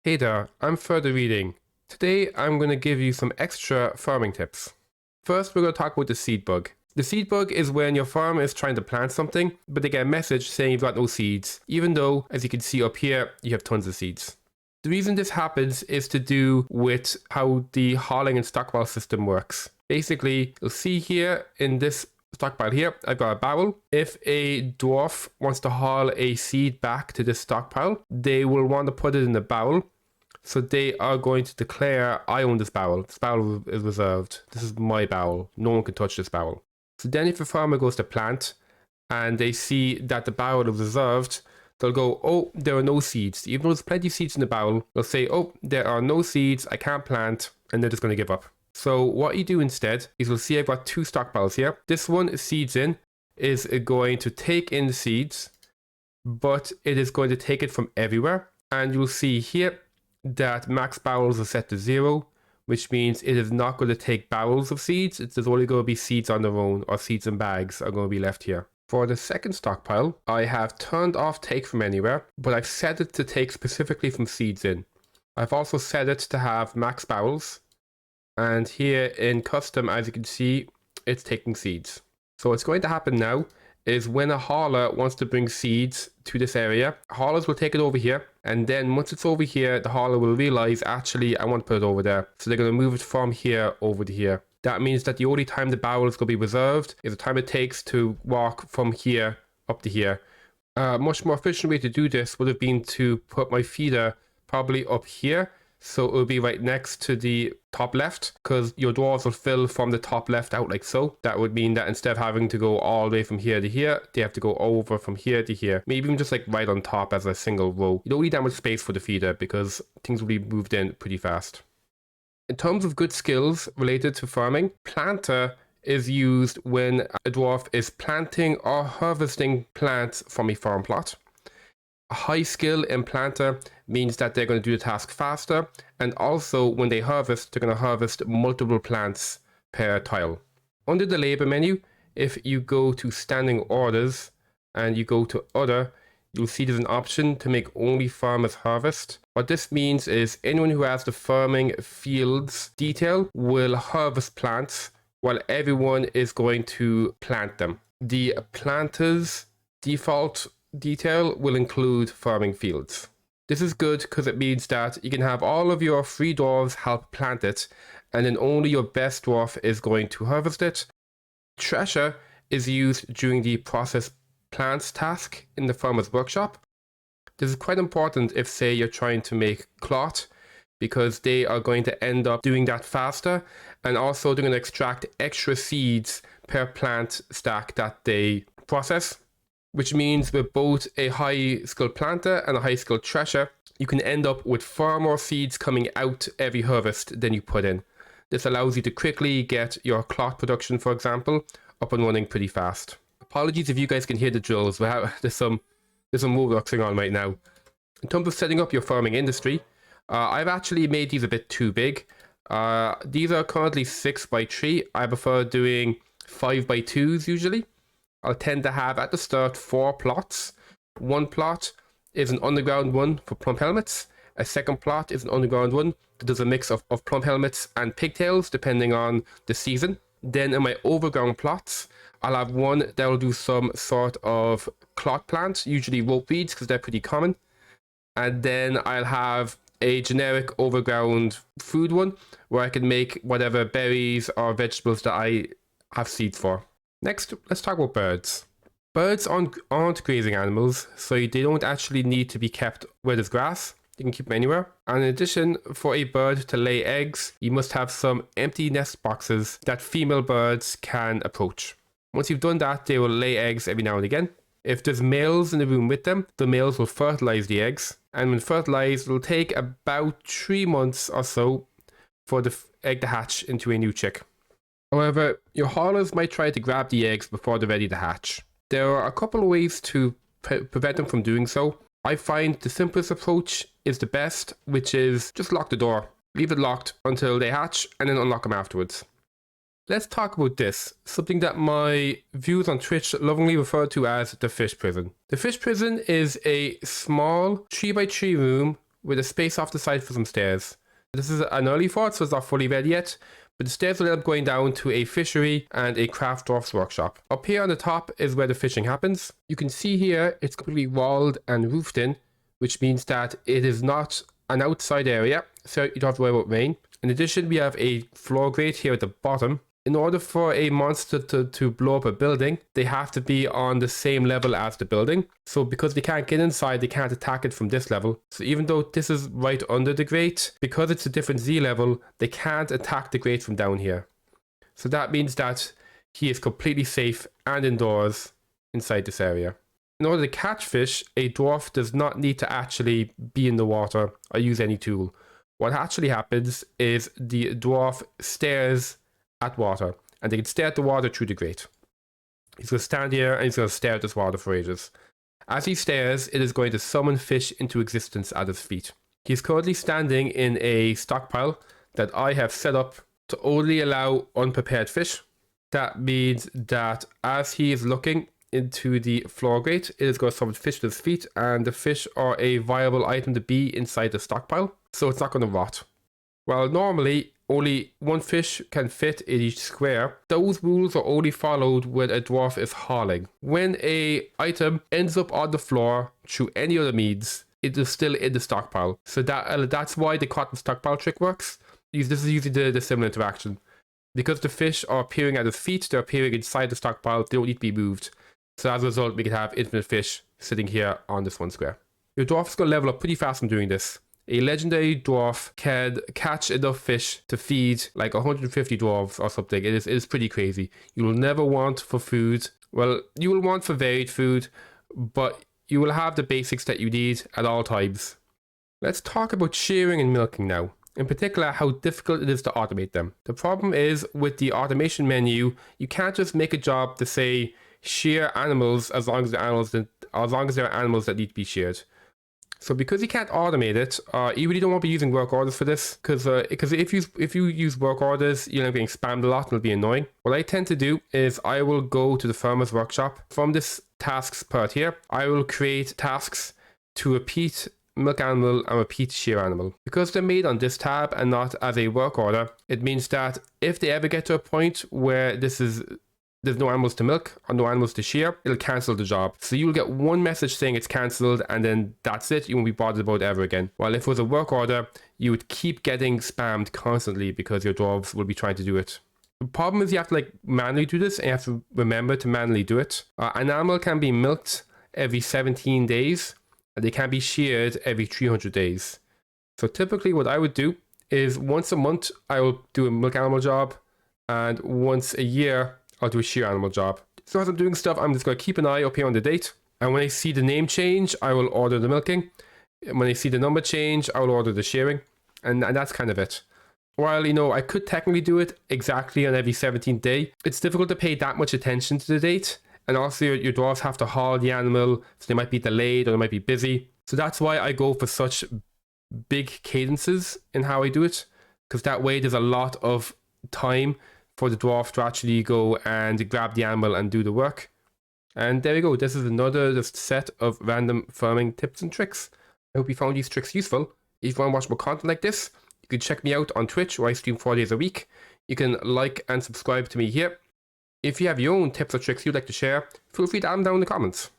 Hey there, I'm Further Reading. Today I'm going to give you some extra farming tips. First, we're going to talk about the seed bug. The seed bug is when your farmer is trying to plant something, but they get a message saying you've got no seeds, even though, as you can see up here, you have tons of seeds. The reason this happens is to do with how the hauling and stockpile system works. Basically, you'll see here in this stockpile here, I've got a barrel. If a dwarf wants to haul a seed back to this stockpile, they will want to put it in the barrel. So they are going to declare, I own this barrel. This barrel is reserved. This is my barrel. No one can touch this barrel. So then if a farmer goes to plant and they see that the barrel is reserved, they'll go, oh, there are no seeds. Even though there's plenty of seeds in the barrel, they'll say, oh, there are no seeds. I can't plant. And they're just going to give up. So what you do instead is you'll see I've got two stockpiles here. This one, seeds in, is going to take in the seeds, but it is going to take it from everywhere. And you'll see here that max barrels are set to 0, which means it is not going to take barrels of seeds. There's only going to be seeds on their own, or seeds in bags are going to be left here. For the second stockpile, I have turned off take from anywhere, but I've set it to take specifically from seeds in. I've also set it to have max barrels, and here in custom, as you can see, it's taking seeds. So what's going to happen now is when a hauler wants to bring seeds to this area, haulers will take it over here, and then once it's over here, the hauler will realize, actually, I want to put it over there. So they're going to move it from here over to here. That means that the only time the barrel is going to be reserved is the time it takes to walk from here up to here. A much more efficient way to do this would have been to put my feeder probably up here, so it will be right next to the top left, because your dwarves will fill from the top left out like so. That would mean that instead of having to go all the way from here to here, they have to go over from here to here. Maybe even just like right on top as a single row. You don't need that much space for the feeder because things will be moved in pretty fast. In terms of good skills related to farming, planter is used when a dwarf is planting or harvesting plants from a farm plot. A high skill in planter means that they're going to do the task faster, and also when they harvest, they're going to harvest multiple plants per tile. Under the labor menu, if you go to standing orders and you go to other, you'll see there's an option to make only farmers harvest. What this means is anyone who has the farming fields detail will harvest plants while everyone is going to plant them. The planter's default detail will include farming fields. This is good because it means that you can have all of your free dwarves help plant it, and then only your best dwarf is going to harvest it. Thresher is used during the process plants task in the farmer's workshop. This is quite important if, say, you're trying to make cloth, because they are going to end up doing that faster, and also they're going to extract extra seeds per plant stack that they process. Which means with both a high skilled planter and a high skilled thresher, you can end up with far more seeds coming out every harvest than you put in. This allows you to quickly get your cloth production, for example, up and running pretty fast. Apologies if you guys can hear the drills, there's some woodworking on right now. In terms of setting up your farming industry, I've actually made these a bit too big. These are currently 6x3. I prefer doing 5x2s usually. I'll tend to have at the start 4 plots. One plot is an underground one for plump helmets. A second plot is an underground one that does a mix of plump helmets and pigtails depending on the season. Then in my overground plots, I'll have one that will do some sort of cloth plant, usually rope weeds because they're pretty common. And then I'll have a generic overground food one where I can make whatever berries or vegetables that I have seeds for. Next, let's talk about birds. Birds aren't grazing animals, so they don't actually need to be kept where there's grass. You can keep them anywhere. And in addition, for a bird to lay eggs, you must have some empty nest boxes that female birds can approach. Once you've done that, they will lay eggs every now and again. If there's males in the room with them, the males will fertilize the eggs. And when fertilized, it'll take about 3 months or so for the egg to hatch into a new chick. However, your haulers might try to grab the eggs before they're ready to hatch. There are a couple of ways to prevent them from doing so. I find the simplest approach is the best, which is just lock the door. Leave it locked until they hatch and then unlock them afterwards. Let's talk about this, something that my viewers on Twitch lovingly refer to as the fish prison. The fish prison is a small 3x3 room with a space off the side for some stairs. This is an early fort, so it's not fully ready yet, but the stairs will end up going down to a fishery and a craft dwarf's workshop. Up here on the top is where the fishing happens. You can see here it's completely walled and roofed in, which means that it is not an outside area, so you don't have to worry about rain. In addition, we have a floor grate here at the bottom. In order for a monster to blow up a building, they have to be on the same level as the building. So because they can't get inside, they can't attack it from this level. So even though this is right under the grate, because it's a different Z level, they can't attack the grate from down here. So that means that he is completely safe and indoors inside this area. In order to catch fish, a dwarf does not need to actually be in the water or use any tool. What actually happens is the dwarf stares at water, and they can stare at the water through the grate. He's going to stand here and he's going to stare at this water for ages. As he stares, it is going to summon fish into existence at his feet. He's currently standing in a stockpile that I have set up to only allow unprepared fish. That means that as he is looking into the floor grate, it is going to summon fish to his feet, and the fish are a viable item to be inside the stockpile, so it's not going to rot. While normally only one fish can fit in each square, those rules are only followed when a dwarf is hauling. When a item ends up on the floor through any other means, it is still in the stockpile. So that's why the cotton stockpile trick works. This is usually the similar interaction. Because the fish are appearing at his feet, they're appearing inside the stockpile, they don't need to be moved. So as a result, we can have infinite fish sitting here on this one square. Your dwarf is going to level up pretty fast from doing this. A legendary dwarf can catch enough fish to feed like 150 dwarves or something. It is pretty crazy. You will never want for food. Well, you will want for varied food, but you will have the basics that you need at all times. Let's talk about shearing and milking now. In particular, how difficult it is to automate them. The problem is with the automation menu, you can't just make a job to say shear animals as long as there are animals that need to be sheared. So because you can't automate it, you really don't want to be using work orders for this, because if you use work orders, you'll end up getting spammed a lot and it'll be annoying. What I tend to do is I will go to the farmer's workshop. From this tasks part here, I will create tasks to repeat milk animal and repeat shear animal. Because they're made on this tab and not as a work order, it means that if they ever get to a point where there's no animals to milk or no animals to shear, it'll cancel the job. So you'll get one message saying it's cancelled, and then that's it. You won't be bothered about it ever again. While if it was a work order, you would keep getting spammed constantly because your dwarves will be trying to do it. The problem is you have to manually do this, and you have to remember to manually do it. An animal can be milked every 17 days, and they can be sheared every 300 days. So typically what I would do is once a month, I will do a milk animal job, and once a year, I'll do a shear animal job. So as I'm doing stuff, I'm just going to keep an eye up here on the date. And when I see the name change, I will order the milking. And when I see the number change, I will order the shearing. And that's kind of it. While, I could technically do it exactly on every 17th day, it's difficult to pay that much attention to the date. And also your dwarves have to haul the animal, so they might be delayed or they might be busy. So that's why I go for such big cadences in how I do it. Because that way there's a lot of time for the dwarf to actually go and grab the animal and do the work. And there we go. This is another just set of random farming tips and tricks. I hope you found these tricks useful. If you want to watch more content like this, you can check me out on Twitch, where I stream 4 days a week. You can like and subscribe to me here. If you have your own tips or tricks you'd like to share, feel free to add them down in the comments.